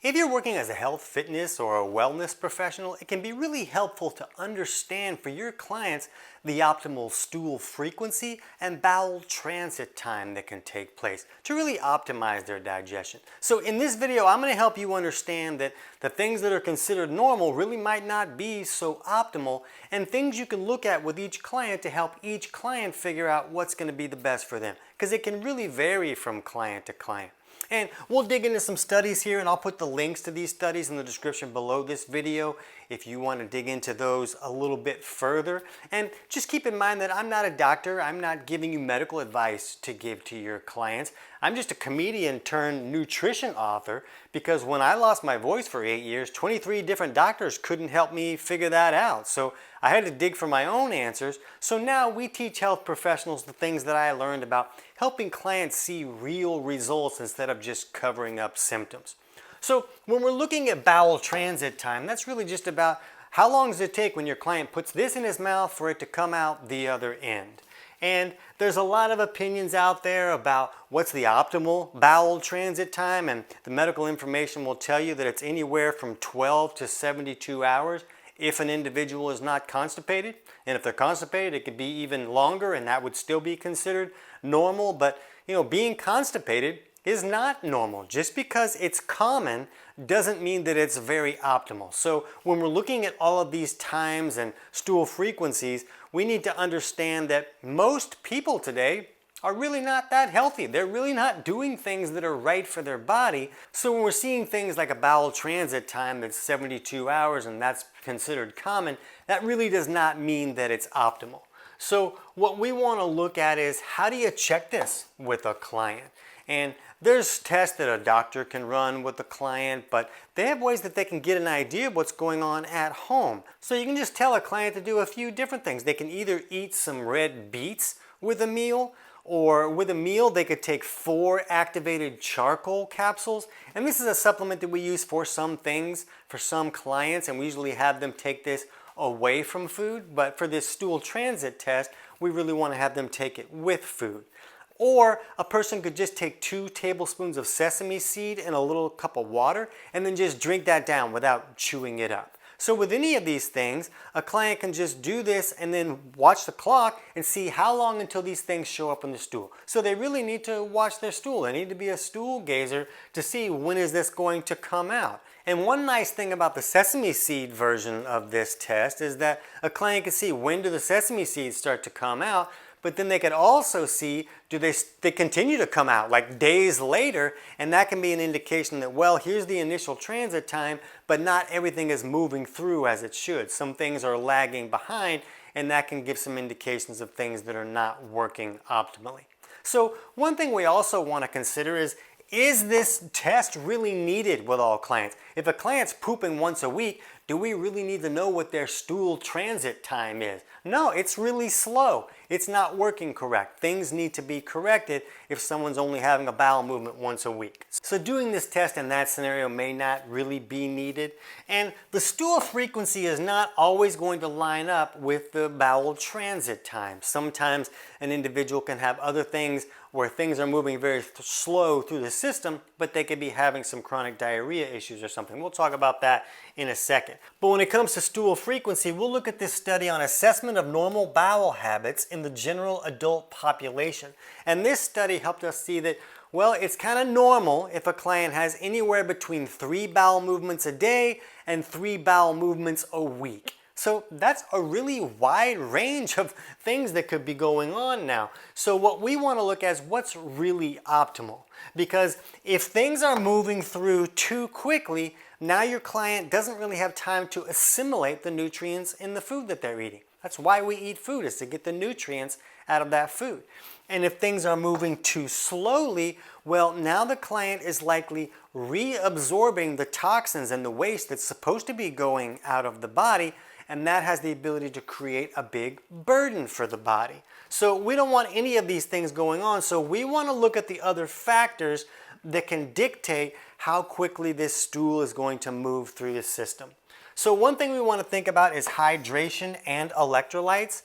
If you're working as a health, fitness, or a wellness professional, it can be really helpful to understand for your clients the optimal stool frequency and bowel transit time that can take place to really optimize their digestion. So in this video, I'm going to help you understand that the things that are considered normal really might not be so optimal, and things you can look at with each client to help each client figure out what's going to be the best for them, because it can really vary from client to client. And we'll dig into some studies here, and I'll put the links to these studies in the description below this video if you want to dig into those a little bit further. And just keep in mind that I'm not a doctor. I'm not giving you medical advice to give to your clients. I'm just a comedian turned nutrition author, because when I lost my voice for 8 years, 23 different doctors couldn't help me figure that out. So I had to dig for my own answers. So now we teach health professionals the things that I learned about helping clients see real results instead of just covering up symptoms. So when we're looking at bowel transit time, that's really just about how long does it take when your client puts this in his mouth for it to come out the other end. And there's a lot of opinions out there about what's the optimal bowel transit time, and the medical information will tell you that it's anywhere from 12 to 72 hours if an individual is not constipated. And if they're constipated, it could be even longer, and that would still be considered normal. But being constipated is not normal. Just because it's common doesn't mean that it's very optimal. So when we're looking at all of these times and stool frequencies, we need to understand that most people today are really not that healthy. They're really not doing things that are right for their body. So when we're seeing things like a bowel transit time that's 72 hours and that's considered common, that really does not mean that it's optimal. So what we want to look at is, how do you check this with a client? And there's tests that a doctor can run with the client, but they have ways that they can get an idea of what's going on at home. So you can just tell a client to do a few different things. They can either eat some red beets with a meal, or with a meal they could take 4 activated charcoal capsules. And this is a supplement that we use for some things, for some clients, and we usually have them take this away from food. But for this stool transit test, we really want to have them take it with food. Or a person could just take 2 tablespoons of sesame seed in a little cup of water and then just drink that down without chewing it up. So with any of these things, a client can just do this and then watch the clock and see how long until these things show up in the stool. So they really need to watch their stool. They need to be a stool gazer to see when is this going to come out. And one nice thing about the sesame seed version of this test is that a client can see when do the sesame seeds start to come out, but then they could also see, do they continue to come out like days later, and that can be an indication that, well, here's the initial transit time, but not everything is moving through as it should. Some things are lagging behind, and that can give some indications of things that are not working optimally. So one thing we also want to consider is this test really needed with all clients? If a client's pooping once a week, do we really need to know what their stool transit time is? No, it's really slow. It's not working correct. Things need to be corrected if someone's only having a bowel movement once a week. So doing this test in that scenario may not really be needed. And the stool frequency is not always going to line up with the bowel transit time. Sometimes an individual can have other things where things are moving very slow through the system, but they could be having some chronic diarrhea issues or something. We'll talk about that in a second. But when it comes to stool frequency, we'll look at this study on assessment of normal bowel habits in the general adult population. And this study helped us see that, well, it's kind of normal if a client has anywhere between 3 bowel movements a day and 3 bowel movements a week. So that's a really wide range of things that could be going on now. So what we want to look at is what's really optimal. Because if things are moving through too quickly, now your client doesn't really have time to assimilate the nutrients in the food that they're eating. That's why we eat food, is to get the nutrients out of that food. And if things are moving too slowly, well, now the client is likely reabsorbing the toxins and the waste that's supposed to be going out of the body, and that has the ability to create a big burden for the body. So we don't want any of these things going on, so we want to look at the other factors that can dictate how quickly this stool is going to move through the system. So one thing we want to think about is hydration and electrolytes.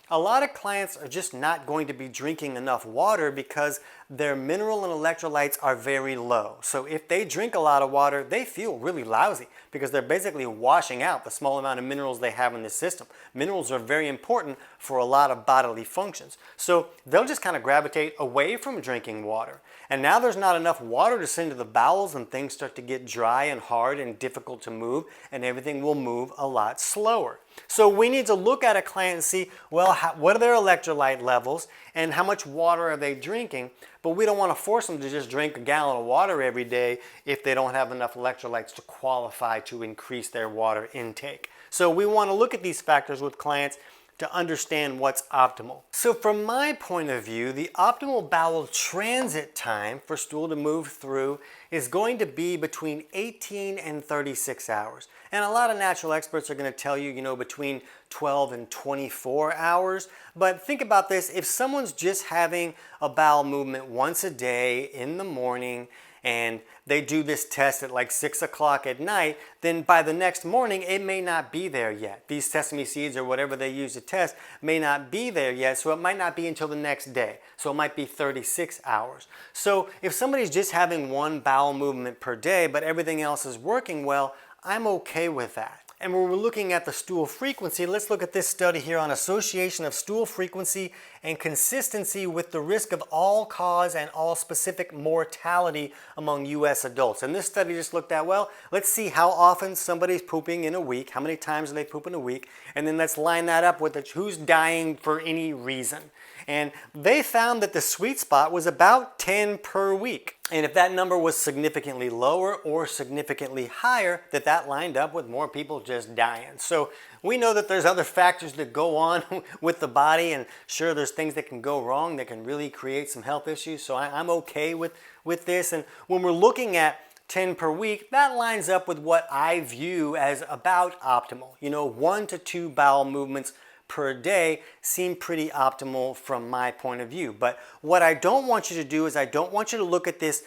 a lot of clients are just not going to be drinking enough water because their mineral and electrolytes are very low. So if they drink a lot of water, they feel really lousy because they're basically washing out the small amount of minerals they have in the system. Minerals are very important for a lot of bodily functions. So they'll just kind of gravitate away from drinking water. And now there's not enough water to send to the bowels, and things start to get dry and hard and difficult to move, and everything will move a lot slower. So we need to look at a client and see, well, what are their electrolyte levels and how much water are they drinking? But we don't want to force them to just drink a gallon of water every day if they don't have enough electrolytes to qualify to increase their water intake. So we want to look at these factors with clients to understand what's optimal. So from my point of view, the optimal bowel transit time for stool to move through is going to be between 18 and 36 hours. And a lot of natural experts are going to tell you, between 12 and 24 hours. But think about this, if someone's just having a bowel movement once a day in the morning, and they do this test at like 6 o'clock at night, then by the next morning it may not be there yet. These sesame seeds or whatever they use to test may not be there yet, so it might not be until the next day. So it might be 36 hours. So if somebody's just having one bowel movement per day but everything else is working well, I'm okay with that. And when we're looking at the stool frequency, let's look at this study here on association of stool frequency and consistency with the risk of all-cause and all-specific mortality among U.S. adults. And this study just looked at, well, let's see how often somebody's pooping in a week, how many times do they poop in a week, and then let's line that up with who's dying for any reason. And they found that the sweet spot was about 10 per week. And if that number was significantly lower or significantly higher, that lined up with more people just dying. So we know that there's other factors that go on with the body, and sure, there's things that can go wrong that can really create some health issues. So I'm okay with this. And when we're looking at 10 per week, that lines up with what I view as about optimal. 1 to 2 bowel movements per day seem pretty optimal from my point of view. But what I don't want you to do is I don't want you to look at this,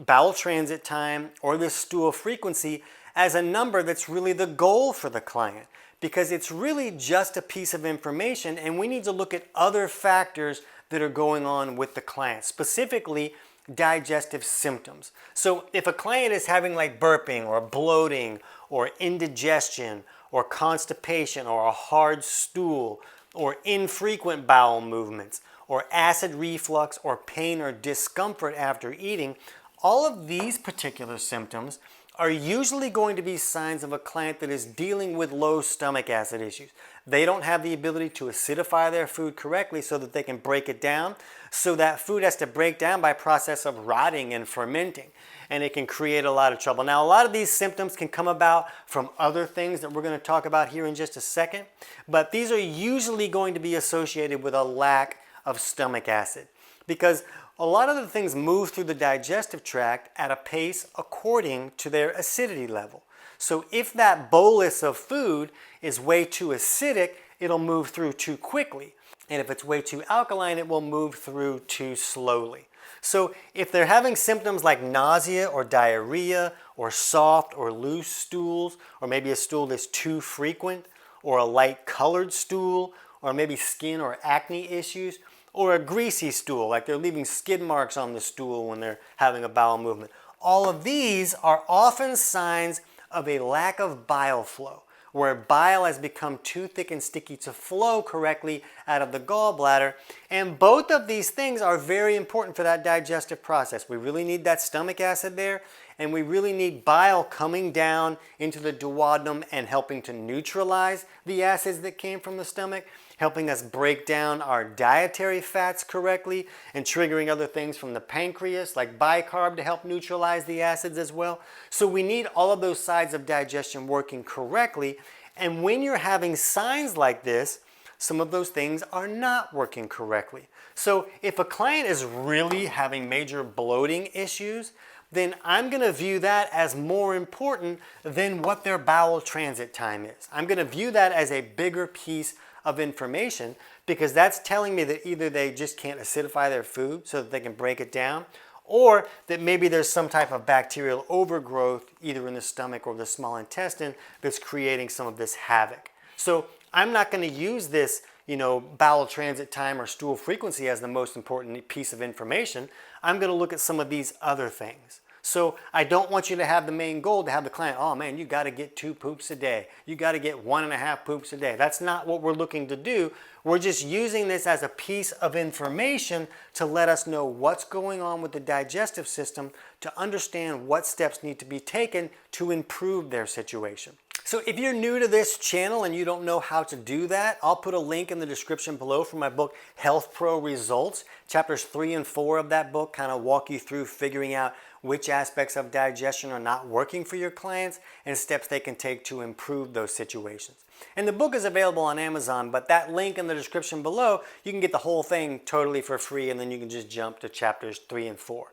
bowel transit time or this stool frequency as a number that's really the goal for the client, because it's really just a piece of information, and we need to look at other factors that are going on with the client, specifically digestive symptoms. So if a client is having like burping or bloating or indigestion or constipation or a hard stool or infrequent bowel movements or acid reflux or pain or discomfort after eating, all of these particular symptoms are usually going to be signs of a client that is dealing with low stomach acid issues. They don't have the ability to acidify their food correctly so that they can break it down. So that food has to break down by process of rotting and fermenting, and it can create a lot of trouble. Now, a lot of these symptoms can come about from other things that we're going to talk about here in just a second, but these are usually going to be associated with a lack of stomach acid, because a lot of the things move through the digestive tract at a pace according to their acidity level. So if that bolus of food is way too acidic, it'll move through too quickly. And if it's way too alkaline, it will move through too slowly. So if they're having symptoms like nausea or diarrhea or soft or loose stools, or maybe a stool that's too frequent, or a light colored stool, or maybe skin or acne issues, or a greasy stool, like they're leaving skid marks on the stool when they're having a bowel movement. All of these are often signs of a lack of bile flow, where bile has become too thick and sticky to flow correctly out of the gallbladder. And both of these things are very important for that digestive process. We really need that stomach acid there, and we really need bile coming down into the duodenum and helping to neutralize the acids that came from the stomach, helping us break down our dietary fats correctly, and triggering other things from the pancreas like bicarb to help neutralize the acids as well. So we need all of those sides of digestion working correctly. And when you're having signs like this, some of those things are not working correctly. So if a client is really having major bloating issues, then I'm going to view that as more important than what their bowel transit time is. I'm going to view that as a bigger piece of information, because that's telling me that either they just can't acidify their food so that they can break it down, or that maybe there's some type of bacterial overgrowth either in the stomach or the small intestine that's creating some of this havoc. So I'm not going to use this bowel transit time or stool frequency as the most important piece of information, I'm going to look at some of these other things. So I don't want you to have the main goal to have the client, oh man, you got to get 2 poops a day. You got to get 1.5 poops a day. That's not what we're looking to do. We're just using this as a piece of information to let us know what's going on with the digestive system, to understand what steps need to be taken to improve their situation. So if you're new to this channel and you don't know how to do that, I'll put a link in the description below for my book, Health Pro Results. Chapters 3 and 4 of that book kind of walk you through figuring out which aspects of digestion are not working for your clients and steps they can take to improve those situations. And the book is available on Amazon, but that link in the description below, you can get the whole thing totally for free, and then you can just jump to chapters 3 and 4.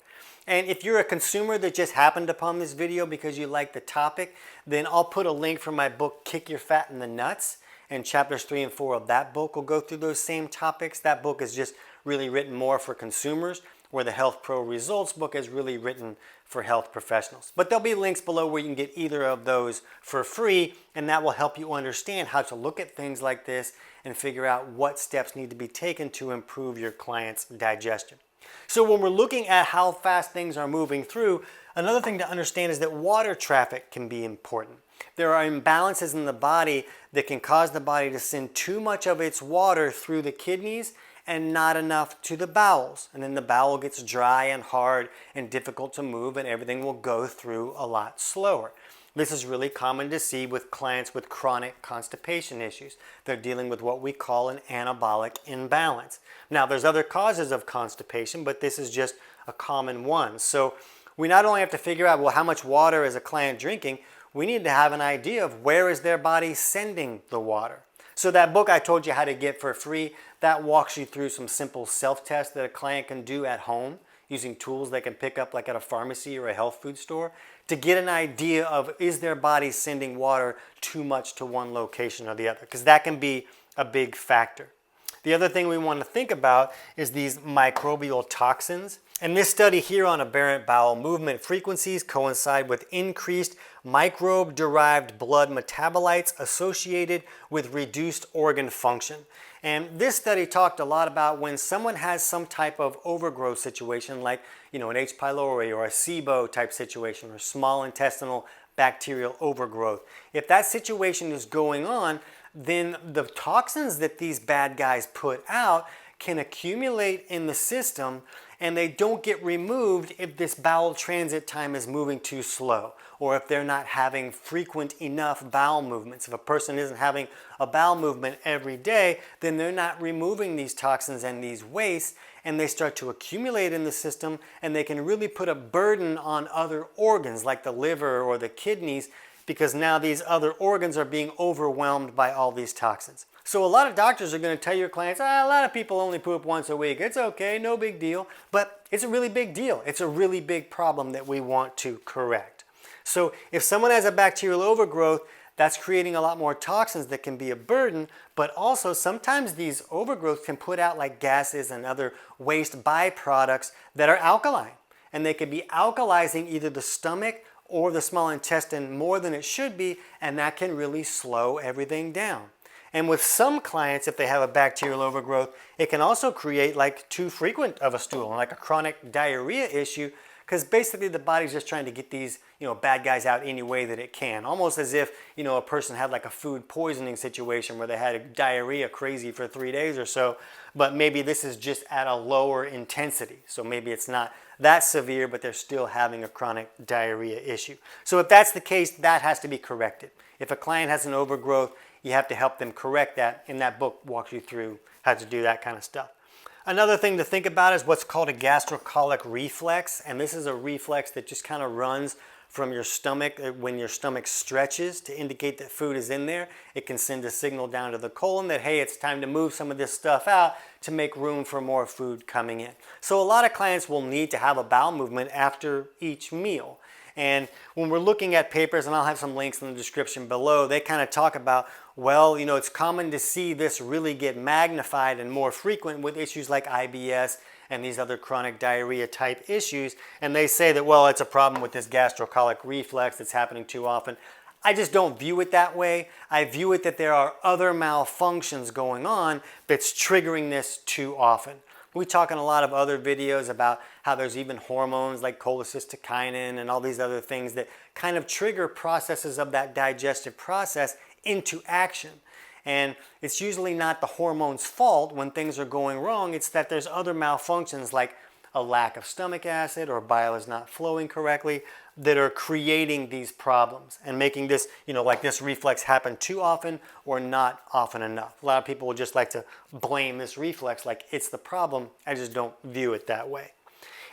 And if you're a consumer that just happened upon this video because you like the topic, then I'll put a link for my book, Kick Your Fat in the Nuts, and chapters 3 and 4 of that book will go through those same topics. That book is just really written more for consumers, where the Health Pro Results book is really written for health professionals. But there'll be links below where you can get either of those for free, and that will help you understand how to look at things like this and figure out what steps need to be taken to improve your client's digestion. So when we're looking at how fast things are moving through, another thing to understand is that water traffic can be important. There are imbalances in the body that can cause the body to send too much of its water through the kidneys and not enough to the bowels. And then the bowel gets dry and hard and difficult to move, and everything will go through a lot slower. This is really common to see with clients with chronic constipation issues. They're dealing with what we call an anabolic imbalance. Now, there's other causes of constipation, but this is just a common one. So we not only have to figure out, well, how much water is a client drinking, we need to have an idea of where is their body sending the water. So that book I told you how to get for free, that walks you through some simple self-tests that a client can do at home using tools they can pick up like at a pharmacy or a health food store to get an idea of, is their body sending water too much to one location or the other, because that can be a big factor. The other thing we want to think about is these microbial toxins. And this study here on aberrant bowel movement frequencies coincide with increased microbe-derived blood metabolites associated with reduced organ function. And this study talked a lot about when someone has some type of overgrowth situation, like an H. pylori or a SIBO type situation, or small intestinal bacterial overgrowth. If that situation is going on, then the toxins that these bad guys put out can accumulate in the system, and they don't get removed if this bowel transit time is moving too slow, or if they're not having frequent enough bowel movements. If a person isn't having a bowel movement every day, then they're not removing these toxins and these wastes, and they start to accumulate in the system, and they can really put a burden on other organs like the liver or the kidneys, because now these other organs are being overwhelmed by all these toxins. So a lot of doctors are going to tell your clients, a lot of people only poop once a week. It's okay, no big deal. But it's a really big deal. It's a really big problem that we want to correct. So if someone has a bacterial overgrowth, that's creating a lot more toxins that can be a burden, but also sometimes these overgrowths can put out like gases and other waste byproducts that are alkaline. And they could be alkalizing either the stomach or the small intestine more than it should be, and that can really slow everything down. And with some clients, if they have a bacterial overgrowth, it can also create like too frequent of a stool, like a chronic diarrhea issue, because basically the body's just trying to get these bad guys out any way that it can. Almost as if a person had like a food poisoning situation where they had diarrhea crazy for 3 days or so, but maybe this is just at a lower intensity. So maybe it's not that severe, but they're still having a chronic diarrhea issue. So if that's the case, that has to be corrected. If a client has an overgrowth, you have to help them correct that, and that book walks you through how to do that kind of stuff. Another thing to think about is what's called a gastrocolic reflex, and this is a reflex that just kind of runs from your stomach. When your stomach stretches to indicate that food is in there, it can send a signal down to the colon that, hey, it's time to move some of this stuff out to make room for more food coming in. So a lot of clients will need to have a bowel movement after each meal. And when we're looking at papers, and I'll have some links in the description below, they kind of talk about, well, it's common to see this really get magnified and more frequent with issues like IBS and these other chronic diarrhea type issues. And they say that, well, it's a problem with this gastrocolic reflex that's happening too often. I just don't view it that way. I view it that there are other malfunctions going on that's triggering this too often. We talk in a lot of other videos about how there's even hormones like cholecystokinin and all these other things that kind of trigger processes of that digestive process into action. And it's usually not the hormone's fault when things are going wrong. It's that there's other malfunctions like a lack of stomach acid or bile is not flowing correctly that are creating these problems and making this, like this reflex happen too often or not often enough. A lot of people will just like to blame this reflex like it's the problem. I just don't view it that way.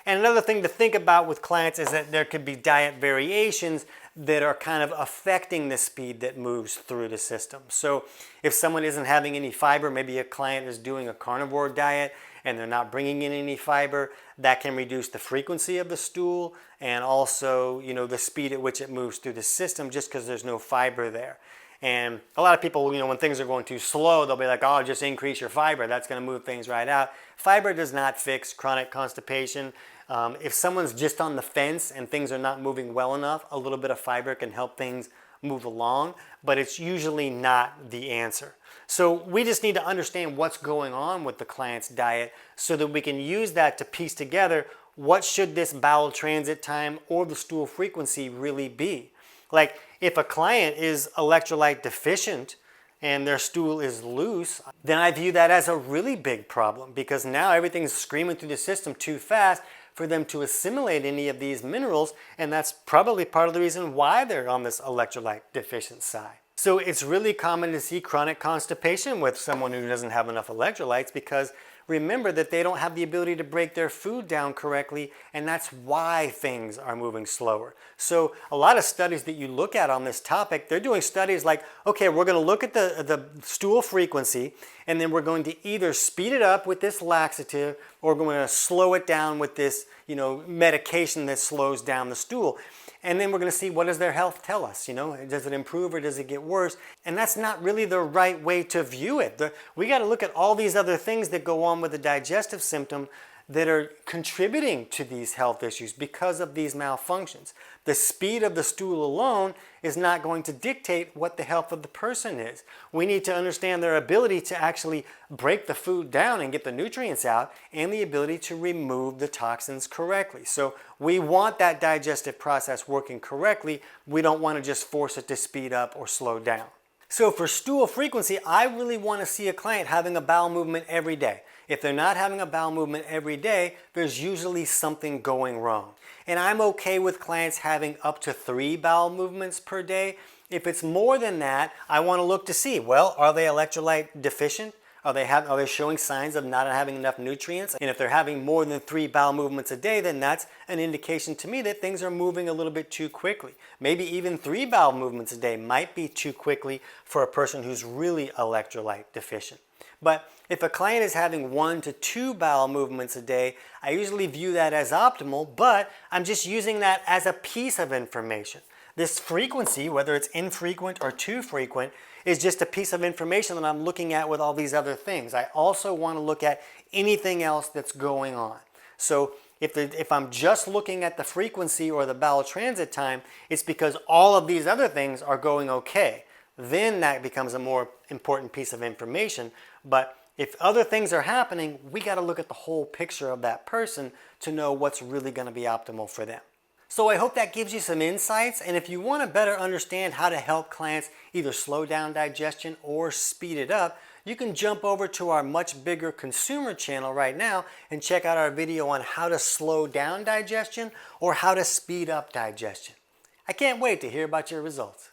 And another thing to think about with clients is that there could be diet variations that are kind of affecting the speed that moves through the system. So if someone isn't having any fiber, maybe a client is doing a carnivore diet and they're not bringing in any fiber, that can reduce the frequency of the stool and also, the speed at which it moves through the system just because there's no fiber there. And a lot of people, when things are going too slow, they'll be like, oh, just increase your fiber. That's going to move things right out. Fiber does not fix chronic constipation. If someone's just on the fence and things are not moving well enough, a little bit of fiber can help things move along, but it's usually not the answer. So we just need to understand what's going on with the client's diet so that we can use that to piece together what should this bowel transit time or the stool frequency really be. Like if a client is electrolyte deficient and their stool is loose, then I view that as a really big problem because now everything's screaming through the system too fast for them to assimilate any of these minerals, and that's probably part of the reason why they're on this electrolyte deficient side. So it's really common to see chronic constipation with someone who doesn't have enough electrolytes because remember that they don't have the ability to break their food down correctly, and that's why things are moving slower. So a lot of studies that you look at on this topic, they're doing studies like, okay, we're going to look at the stool frequency, and then we're going to either speed it up with this laxative or we're going to slow it down with this, medication that slows down the stool. And then we're going to see what does their health tell us, does it improve or does it get worse? And that's not really the right way to view it. We got to look at all these other things that go on with the digestive symptom that are contributing to these health issues because of these malfunctions. The speed of the stool alone is not going to dictate what the health of the person is. We need to understand their ability to actually break the food down and get the nutrients out and the ability to remove the toxins correctly. So we want that digestive process working correctly. We don't want to just force it to speed up or slow down. So for stool frequency, I really want to see a client having a bowel movement every day. If they're not having a bowel movement every day, there's usually something going wrong. And I'm okay with clients having up to 3 bowel movements per day. If it's more than that, I want to look to see, well, are they electrolyte deficient? Are they showing signs of not having enough nutrients? And if they're having more than 3 bowel movements a day, then that's an indication to me that things are moving a little bit too quickly. Maybe even 3 bowel movements a day might be too quickly for a person who's really electrolyte deficient. But if a client is having 1 to 2 bowel movements a day, I usually view that as optimal, but I'm just using that as a piece of information. This frequency, whether it's infrequent or too frequent, is just a piece of information that I'm looking at with all these other things. I also want to look at anything else that's going on. So if I'm just looking at the frequency or the bowel transit time, it's because all of these other things are going okay. Then that becomes a more important piece of information. But if other things are happening, we got to look at the whole picture of that person to know what's really going to be optimal for them. So I hope that gives you some insights, and if you want to better understand how to help clients either slow down digestion or speed it up, you can jump over to our much bigger consumer channel right now and check out our video on how to slow down digestion or how to speed up digestion. I can't wait to hear about your results.